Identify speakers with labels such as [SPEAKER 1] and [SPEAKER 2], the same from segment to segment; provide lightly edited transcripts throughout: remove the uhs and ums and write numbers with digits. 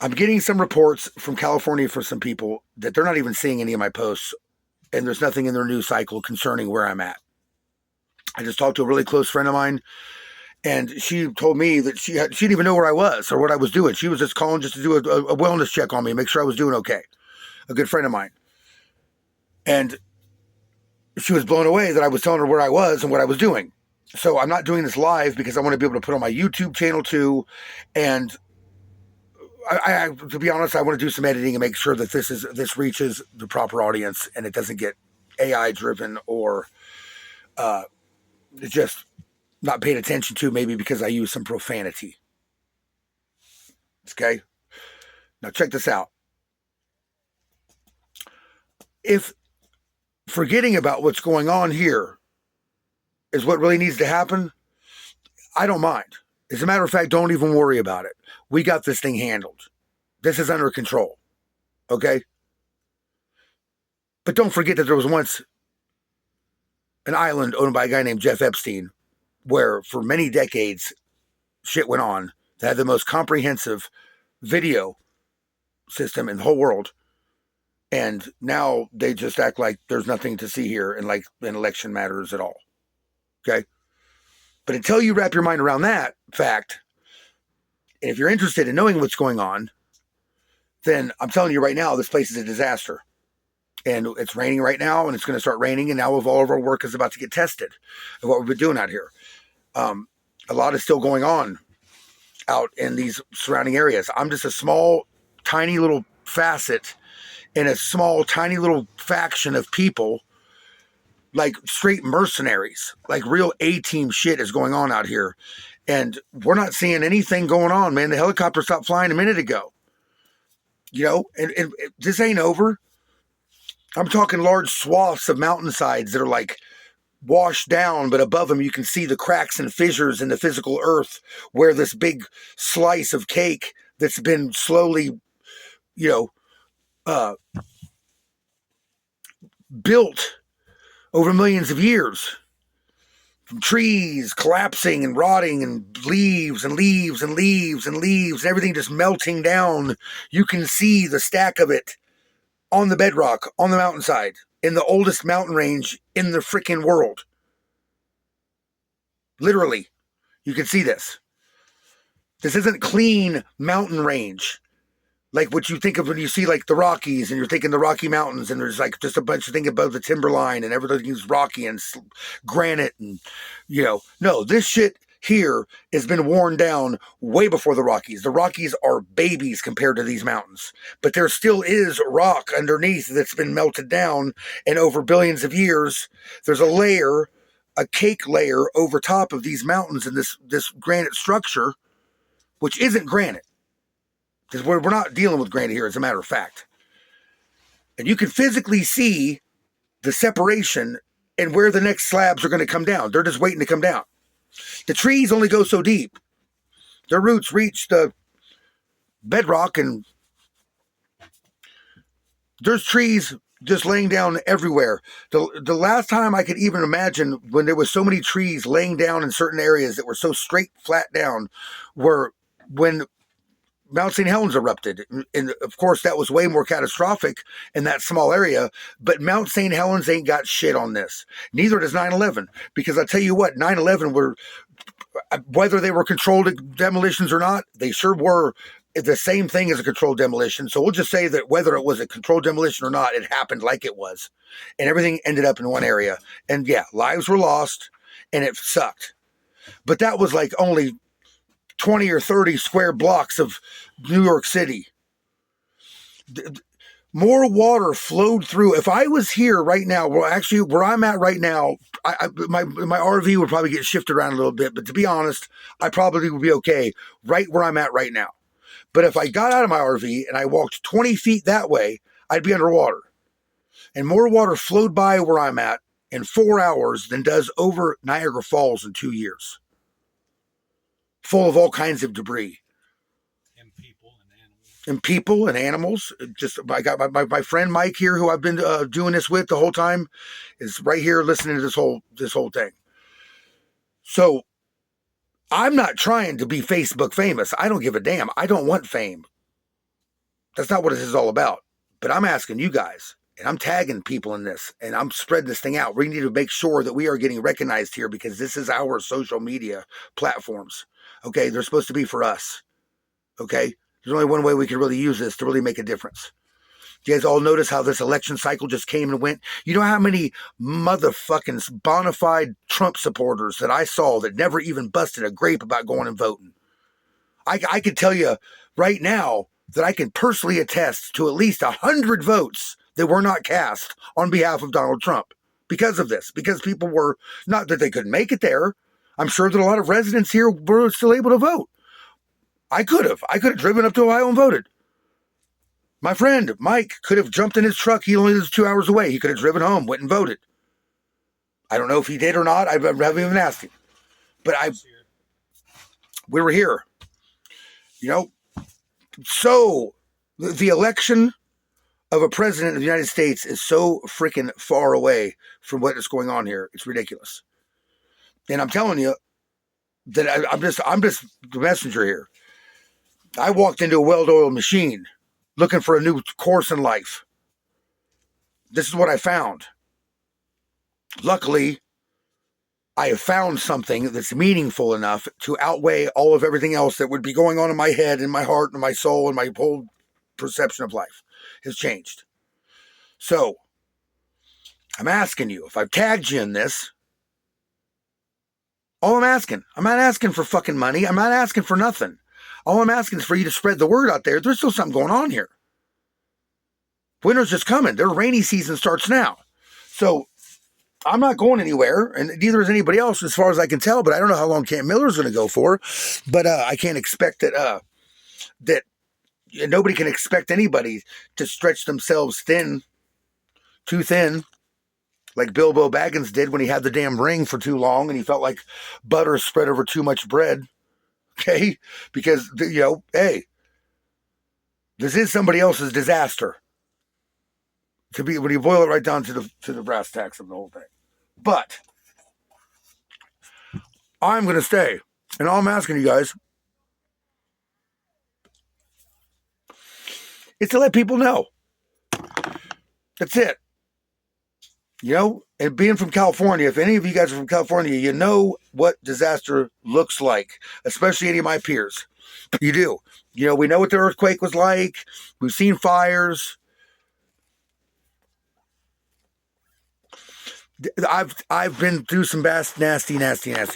[SPEAKER 1] I'm getting some reports from California for some people that they're not even seeing any of my posts, and there's nothing in their news cycle concerning where I'm at. I just talked to a really close friend of mine, and she told me that she didn't even know where I was or what I was doing. She was just calling just to do a wellness check on me, make sure I was doing okay. A good friend of mine. And she was blown away that I was telling her where I was and what I was doing. So I'm not doing this live because I want to be able to put on my YouTube channel too. And to be honest, I want to do some editing and make sure that this reaches the proper audience and it doesn't get AI driven or just not paid attention to, maybe because I use some profanity. Okay. Now check this out. If forgetting about what's going on here is what really needs to happen, I don't mind. As a matter of fact, don't even worry about it. We got this thing handled. This is under control. Okay? But don't forget that there was once an island owned by a guy named Jeff Epstein where for many decades shit went on that had the most comprehensive video system in the whole world. And now they just act like there's nothing to see here and like an election matters at all. Okay? But until you wrap your mind around that fact, and if you're interested in knowing what's going on, then I'm telling you right now, this place is a disaster. And it's raining right now, and it's going to start raining, and now all of our work is about to get tested of what we've been doing out here. A lot is still going on out in these surrounding areas. I'm just a small, tiny little facet in a small, tiny little faction of people, like straight mercenaries, like real A-team shit is going on out here. And we're not seeing anything going on, man. The helicopter stopped flying a minute ago. You know, and this ain't over. I'm talking large swaths of mountainsides that are like washed down, but above them you can see the cracks and fissures in the physical earth where this big slice of cake that's been slowly, built over millions of years from trees collapsing and rotting and leaves and leaves and leaves and leaves and everything just melting down. You can see the stack of it on the bedrock, on the mountainside, in the oldest mountain range in the freaking world. Literally, you can see this. This isn't clean mountain range like what you think of when you see like the Rockies and you're thinking the Rocky Mountains and there's like just a bunch of things above the timberline and everything is rocky and granite and, no, this shit here has been worn down way before the Rockies. The Rockies are babies compared to these mountains, but there still is rock underneath that's been melted down, and over billions of years, there's a cake layer over top of these mountains and this granite structure, which isn't granite. Because we're not dealing with granite here, as a matter of fact. And you can physically see the separation and where the next slabs are going to come down. They're just waiting to come down. The trees only go so deep. Their roots reach the bedrock, and there's trees just laying down everywhere. The last time I could even imagine when there was so many trees laying down in certain areas that were so straight, flat down, were when Mount St. Helens erupted. And of course, that was way more catastrophic in that small area. But Mount St. Helens ain't got shit on this. Neither does 9/11. Because I'll tell you what, 9/11 were, whether they were controlled demolitions or not, they sure were the same thing as a controlled demolition. So we'll just say that whether it was a controlled demolition or not, it happened like it was. And everything ended up in one area. And yeah, lives were lost and it sucked. But that was like only 20 or 30 square blocks of New York City. More water flowed through. If I was here right now, well, actually where I'm at right now, my RV would probably get shifted around a little bit. But to be honest, I probably would be okay right where I'm at right now. But if I got out of my RV and I walked 20 feet that way, I'd be underwater. And more water flowed by where I'm at in 4 hours than does over Niagara Falls in 2 years. Full of all kinds of debris. And people and animals. Just I got my friend Mike here, who I've been doing this with the whole time, is right here listening to this whole thing. So I'm not trying to be Facebook famous. I don't give a damn. I don't want fame. That's not what this is all about. But I'm asking you guys, and I'm tagging people in this, and I'm spreading this thing out. We need to make sure that we are getting recognized here because this is our social media platforms. Okay, they're supposed to be for us. Okay, there's only one way we can really use this to really make a difference. You guys all notice how this election cycle just came and went? You know how many motherfucking bona fide Trump supporters that I saw that never even busted a grape about going and voting? I could tell you right now that I can personally attest to at least 100 votes that were not cast on behalf of Donald Trump because of this, because people were, not that they couldn't make it there. I'm sure that a lot of residents here were still able to vote. I could have driven up to Ohio and voted. My friend, Mike, could have jumped in his truck. He only lives 2 hours away. He could have driven home, went and voted. I don't know if he did or not. I haven't even asked him. But we were here. You know, so the election of a president of the United States is so freaking far away from what is going on here. It's ridiculous. And I'm telling you that I'm just the messenger here. I walked into a well-oiled machine looking for a new course in life. This is what I found. Luckily, I have found something that's meaningful enough to outweigh all of everything else that would be going on in my head and my heart and my soul, and my whole perception of life has changed. So, I'm asking you, if I've tagged you in this, all I'm not asking for fucking money. I'm not asking for nothing. All I'm asking is for you to spread the word out there. There's still something going on here. Winter's just coming. Their rainy season starts now. So I'm not going anywhere, and neither is anybody else as far as I can tell, but I don't know how long Camp Miller's going to go for. But I can't expect that nobody can expect anybody to stretch themselves too thin, like Bilbo Baggins did when he had the damn ring for too long and he felt like butter spread over too much bread. Okay? Because, hey, this is somebody else's disaster. When you boil it right down to the brass tacks of the whole thing. But I'm going to stay. And all I'm asking you guys is to let people know. That's it. And being from California, if any of you guys are from California, you know what disaster looks like, especially any of my peers. You do. We know what the earthquake was like. We've seen fires. I've been through some nasty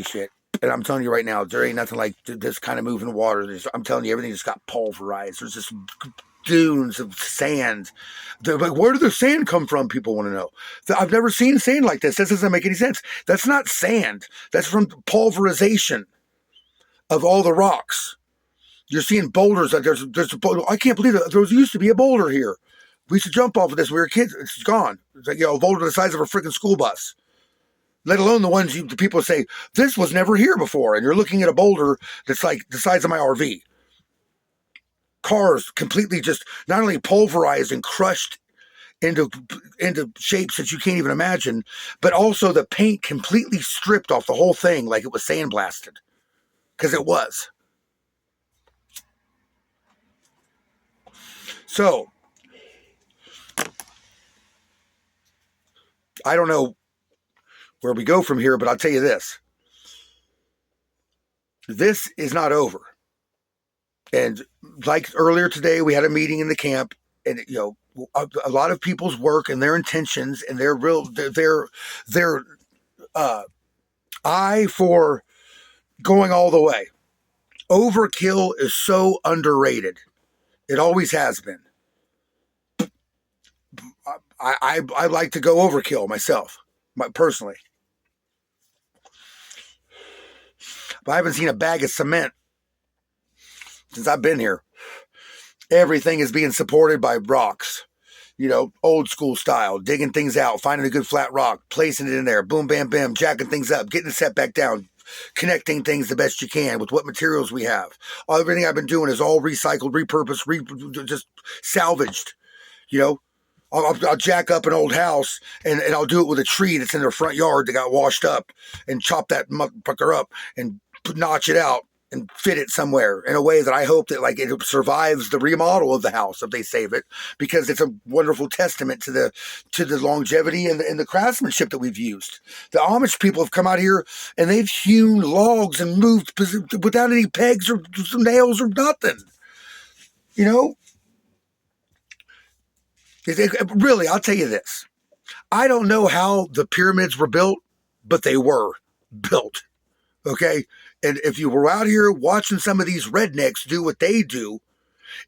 [SPEAKER 1] shit. And I'm telling you right now, there ain't nothing like this kind of moving water. I'm telling you, everything just got pulverized. There's just dunes of sand. Like, where did the sand come from? People want to know. I've never seen sand like this. This doesn't make any sense. That's not sand. That's from pulverization of all the rocks. You're seeing boulders. There's a boulder. I can't believe that there used to be a boulder here. We used to jump off of this when we were kids. It's gone. It's like, a boulder the size of a freaking school bus. Let alone the people say, this was never here before. And you're looking at a boulder that's like the size of my RV. Cars completely just not only pulverized and crushed into shapes that you can't even imagine, but also the paint completely stripped off the whole thing like it was sandblasted. Because it was. So, I don't know where we go from here, but I'll tell you this. This is not over. And like earlier today, we had a meeting in the camp, and a lot of people's work and their intentions and their eye for going all the way. Overkill is so underrated. It always has been. I like to go overkill myself, personally. But I haven't seen a bag of cement since I've been here. Everything is being supported by rocks. Old school style, digging things out, finding a good flat rock, placing it in there, boom, bam, bam, jacking things up, getting it set back down, connecting things the best you can with what materials we have. Everything I've been doing is all recycled, repurposed, just salvaged. I'll jack up an old house and I'll do it with a tree that's in their front yard that got washed up and chop that motherfucker up and notch it out and fit it somewhere in a way that I hope that like it survives the remodel of the house if they save it, because it's a wonderful testament to the longevity and the craftsmanship that we've used. The Amish people have come out here and they've hewn logs and moved without any pegs or nails or nothing. You know, really, I'll tell you this. I don't know how the pyramids were built, but they were built. Okay. And if you were out here watching some of these rednecks do what they do,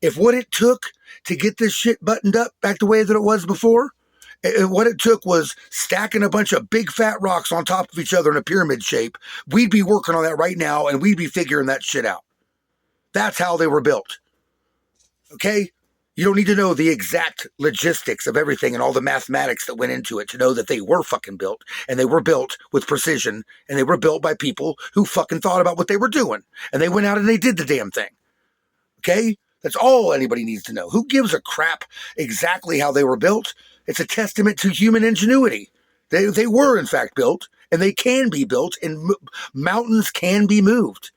[SPEAKER 1] if what it took to get this shit buttoned up back the way that it was before, what it took was stacking a bunch of big fat rocks on top of each other in a pyramid shape, we'd be working on that right now and we'd be figuring that shit out. That's how they were built. Okay? You don't need to know the exact logistics of everything and all the mathematics that went into it to know that they were fucking built, and they were built with precision, and they were built by people who fucking thought about what they were doing, and they went out and they did the damn thing. Okay? That's all anybody needs to know. Who gives a crap exactly how they were built? It's a testament to human ingenuity. They were in fact built, and they can be built, and mountains can be moved.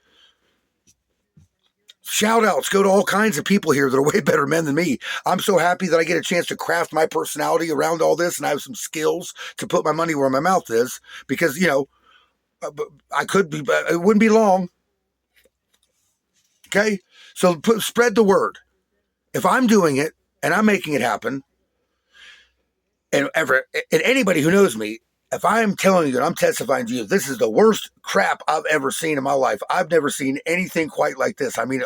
[SPEAKER 1] Shout outs go to all kinds of people here that are way better men than me. I'm so happy that I get a chance to craft my personality around all this, and I have some skills to put my money where my mouth is, because, you know, I could be, it wouldn't be long. Okay. So spread the word. If I'm doing it and I'm making it happen, and anybody who knows me, if I'm telling you and I'm testifying to you, this is the worst crap I've ever seen in my life. I've never seen anything quite like this. I mean,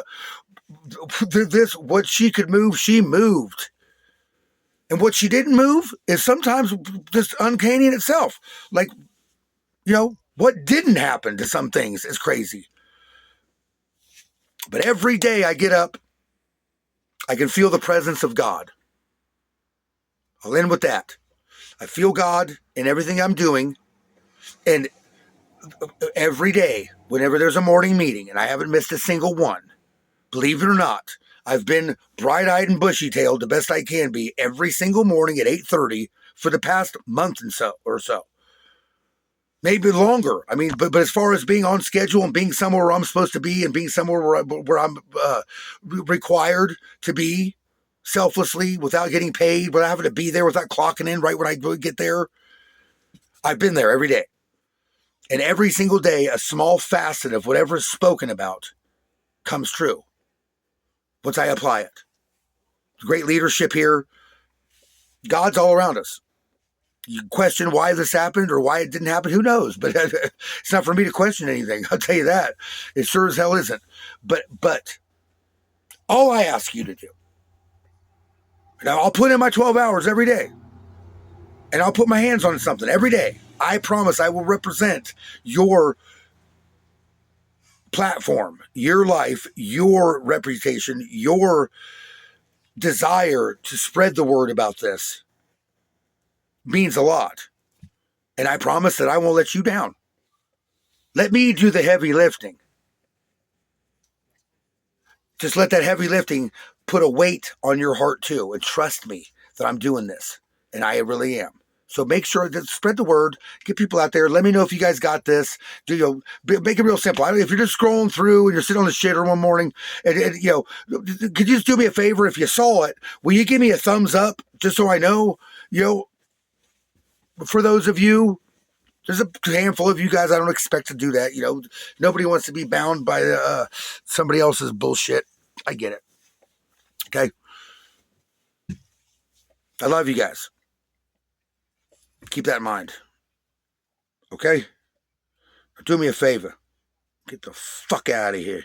[SPEAKER 1] what she could move, she moved. And what she didn't move is sometimes just uncanny in itself. Like, you know, what didn't happen to some things is crazy. But every day I get up, I can feel the presence of God. I'll end with that. I feel God in everything I'm doing. And every day, whenever there's a morning meeting, and I haven't missed a single one, believe it or not, I've been bright-eyed and bushy-tailed the best I can be every single morning at 8:30 for the past month and so. Maybe longer. I mean, but as far as being on schedule and being somewhere where I'm supposed to be and being somewhere where I'm required to be selflessly without getting paid, without having to be there, without clocking in right when I get there, I've been there every day. And every single day, a small facet of whatever is spoken about comes true once I apply it. Great leadership here. God's all around us. You question why this happened or why it didn't happen, who knows? But it's not for me to question anything. I'll tell you that. It sure as hell isn't. But all I ask you to do, now I'll put in my 12 hours every day, and I'll put my hands on something every day. I promise I will represent your platform, your life, your reputation, your desire to spread the word about this means a lot. And I promise that I won't let you down. Let me do the heavy lifting. Just let that heavy lifting put a weight on your heart too. And trust me that I'm doing this. And I really am. So make sure to spread the word, get people out there. Let me know if you guys got this. Make it real simple. If you're just scrolling through and you're sitting on the shitter one morning, and could you just do me a favor? If you saw it, will you give me a thumbs up just so I know? For those of you, there's a handful of you guys. I don't expect to do that. Nobody wants to be bound by somebody else's bullshit. I get it. Okay. I love you guys. Keep that in mind. Okay? Do me a favor. Get the fuck out of here.